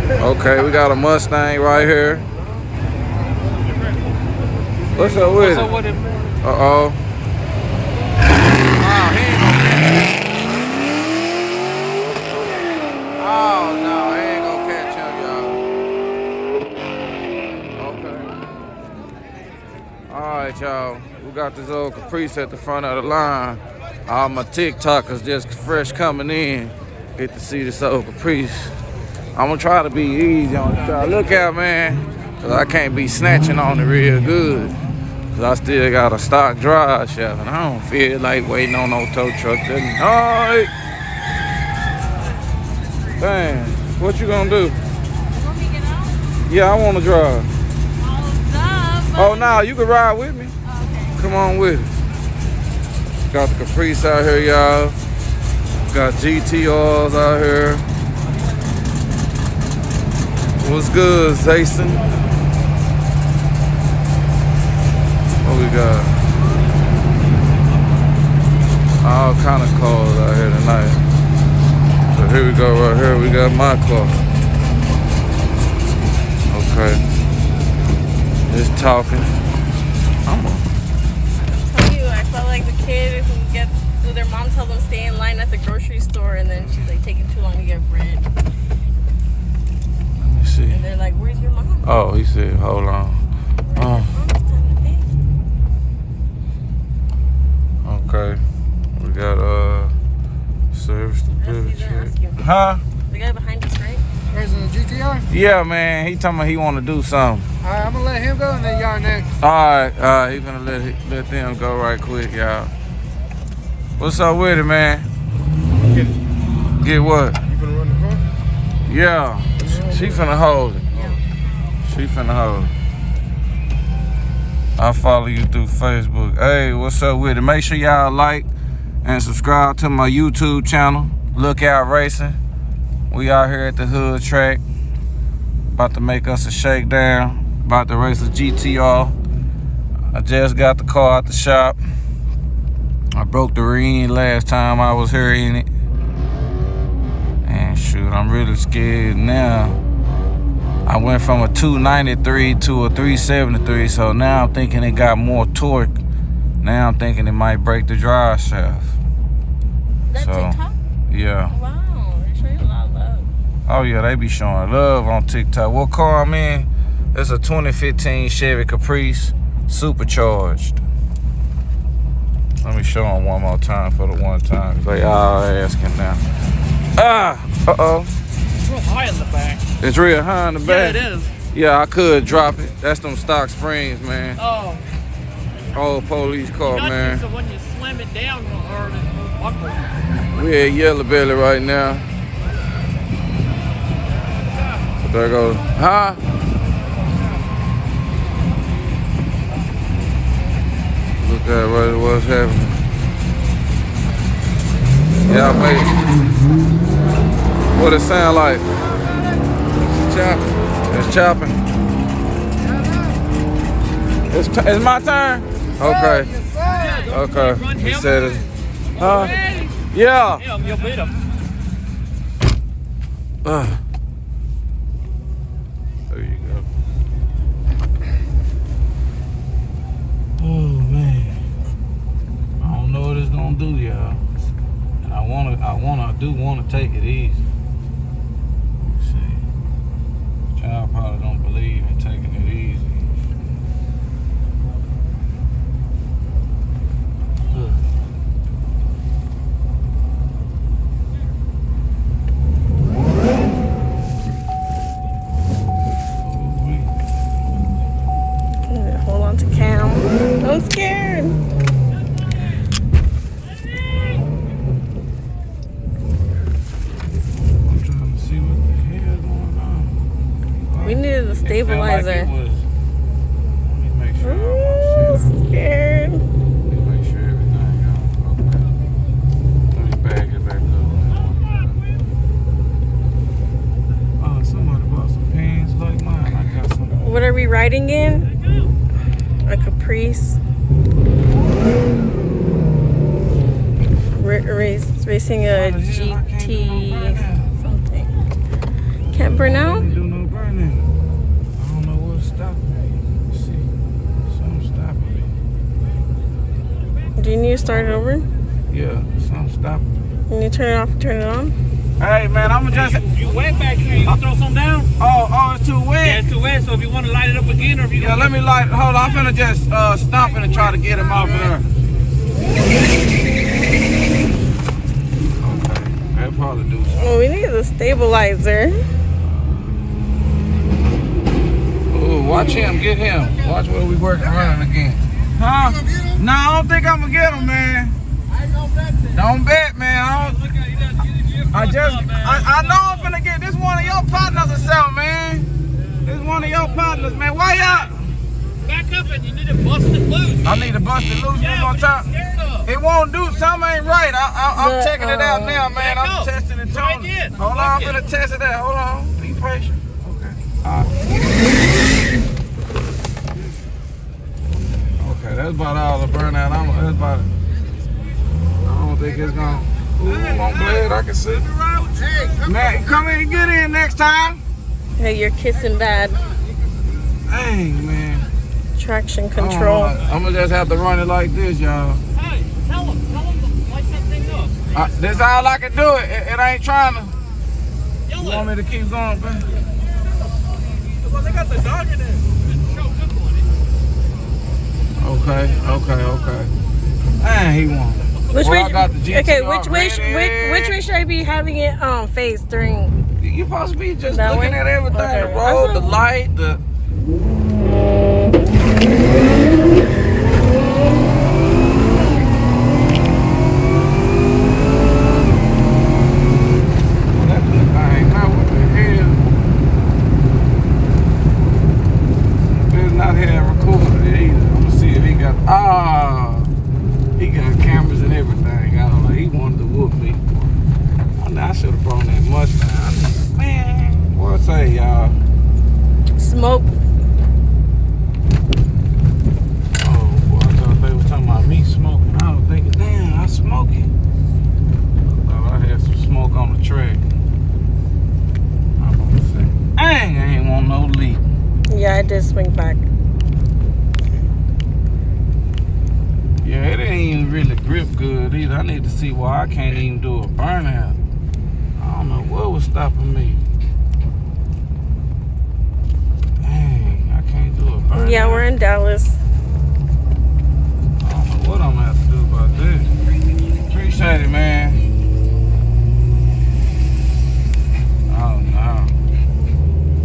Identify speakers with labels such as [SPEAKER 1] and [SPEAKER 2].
[SPEAKER 1] Okay, we got a Mustang right here. What's up with it? Uh-oh. Oh, no, he ain't gonna catch him, y'all. Okay. All right, y'all. We got this old Caprice at the front of the line. All my TikTokers just fresh coming in. Get to see this old Caprice. I'm gonna try to be easy on it. Look out, man. Cause I can't be snatching on it real good. Cause I still got a stock drive shaft. And I don't feel like waiting on no tow truck. Alright. Dang. What you gonna do?
[SPEAKER 2] You want me to get out?
[SPEAKER 1] Yeah, I wanna drive.
[SPEAKER 2] Oh,
[SPEAKER 1] no, you can ride with me.
[SPEAKER 2] Oh, okay.
[SPEAKER 1] Come on with it. Got the Caprice out here, y'all. Got GTRs out here. What's good, Jason? What we got? All kind of cars out here tonight. So here we go, right here. We got my car. Okay. Just talking.
[SPEAKER 2] I felt like the kid who gets, their mom tells them stay in line at the grocery store, and then she's like taking too long to get bread.
[SPEAKER 1] Let me see.
[SPEAKER 2] And they're like, "Where's your mom?"
[SPEAKER 1] Oh, he said, "Hold on." Okay. We got service to build check. Huh?
[SPEAKER 2] The guy behind us, right?
[SPEAKER 3] There's a GTR?
[SPEAKER 1] Yeah, man. He talking about he want to do something.
[SPEAKER 3] Alright, I'm gonna let him go and then y'all next.
[SPEAKER 1] Alright, he gonna let them go right quick, y'all. What's up with it, man? Get what?
[SPEAKER 3] You gonna run the car?
[SPEAKER 1] Yeah. She finna hold it. She finna hold it. I'll follow you through Facebook. Hey, what's up with it? Make sure y'all like and subscribe to my YouTube channel, Lookout Racing. We out here at the hood track. About to make us a shakedown. About to race a GTR. I just got the car out the shop. I broke the ring last time I was here in it. And shoot, I'm really scared now. I went from a 293 to a 373, so now I'm thinking it got more torque. Now I'm thinking it might break the drive shaft.
[SPEAKER 2] That's TikTok?
[SPEAKER 1] Yeah.
[SPEAKER 2] Oh, wow, they show you a lot of love.
[SPEAKER 1] Oh yeah, they be showing love on TikTok. What car I'm in? It's a 2015 Chevy Caprice, supercharged. Let me show them one more time for the one time. They all asking now. Uh-oh.
[SPEAKER 4] It's real high in the back.
[SPEAKER 1] It's real high in the back?
[SPEAKER 4] Yeah, it is.
[SPEAKER 1] Yeah, I could drop it. That's them stock springs, man.
[SPEAKER 4] Oh.
[SPEAKER 1] Old police car, man.
[SPEAKER 4] So when you slam it down, it'll hurt it. Buckle.
[SPEAKER 1] We at Yello Belly right now. There goes, huh? Look at what's happening. Y'all made it. What it sound like? Chopping. It's chopping. It's my turn? Okay. Okay. He said it. Huh? Yeah.
[SPEAKER 4] You'll beat him.
[SPEAKER 1] There you go. Oh man. I don't know what it's gonna do, y'all. And I do wanna take it easy. Let's see. Child probably don't believe in taking it easy.
[SPEAKER 2] Hold on to Cam. I'm scared.
[SPEAKER 1] I'm trying to see what the hell going on.
[SPEAKER 2] We needed a stabilizer.
[SPEAKER 1] Let me make sure.
[SPEAKER 2] Ooh, scared.
[SPEAKER 1] Let me make sure everything goes okay. Let me bag it back up. Oh, somebody bought some pants like mine. I got some.
[SPEAKER 2] What are we riding in? A Caprice. Racing a GT something. Can't burn out?
[SPEAKER 1] running. I don't know what's stopping me. Let's see. Something's stopping me.
[SPEAKER 2] Do you need to start it over?
[SPEAKER 1] Yeah, something's stopping me.
[SPEAKER 2] You need to turn it off and turn it on?
[SPEAKER 1] Hey, man, I'm just...
[SPEAKER 4] You wet back here. You gonna throw some down?
[SPEAKER 1] Oh, it's too wet?
[SPEAKER 4] Yeah, it's too wet. So if you want to light it up again, or if you
[SPEAKER 1] Yeah, let me light... Hold on, I'm finna just stomp it and try to get him off of there. Okay, that'll probably do something.
[SPEAKER 2] Well, we need the stabilizer.
[SPEAKER 1] Ooh, watch him, get him. Watch where we working running again. Huh? No, I don't think I'm gonna get him, man. Don't bet, man. I know I'm finna get this one of your partners or something, man. This one of your partners, man. Why y'all?
[SPEAKER 4] back up and you need to bust it loose.
[SPEAKER 1] I need to bust it loose one more time. It won't do. Something ain't right. I'm checking it out now, man. I'm testing it.
[SPEAKER 4] Try again.
[SPEAKER 1] Hold on, I'm finna test it out. Hold on. Be patient. Okay. Okay, that's about all the burnout. That's about it. I don't think it's gonna. Ooh, I'm glad I can see. Man, come in and get in next time.
[SPEAKER 2] Hey, you're kissing bad.
[SPEAKER 1] Dang, man.
[SPEAKER 2] Traction control.
[SPEAKER 1] I'm gonna just have to run it like this, y'all.
[SPEAKER 4] Hey, tell them to light that thing up.
[SPEAKER 1] This all I can do. It ain't trying to.
[SPEAKER 4] Yellow.
[SPEAKER 1] You want me to keep going, man?
[SPEAKER 4] Well, they got the dog in there.
[SPEAKER 1] Okay. And he won.
[SPEAKER 2] Which
[SPEAKER 1] Well,
[SPEAKER 2] way?
[SPEAKER 1] I got the GTR
[SPEAKER 2] Okay, which way should I be having it faced during?
[SPEAKER 1] You supposed to be just
[SPEAKER 2] That
[SPEAKER 1] looking
[SPEAKER 2] way?
[SPEAKER 1] at everything.
[SPEAKER 2] Okay.
[SPEAKER 1] The road, the light, the. That's the thing. Now what the hell? It's not here recorded it either. I'm gonna see if he got. He got cameras and everything. I don't know. He wanted to whoop me. I should have brought that Mustang. Man, what I say, y'all?
[SPEAKER 2] Smoke.
[SPEAKER 1] Oh, boy, I thought they were talking about me smoking. I was thinking, damn, I smoke it. I thought I had some smoke on the track. I'm gonna say, dang, I ain't want no leak.
[SPEAKER 2] Yeah, I did swing back.
[SPEAKER 1] Yeah, it ain't even really grip good either. I need to see why I can't even do a burnout. I don't know what was stopping me. Dang, I can't do a burnout.
[SPEAKER 2] Yeah, we're in Dallas.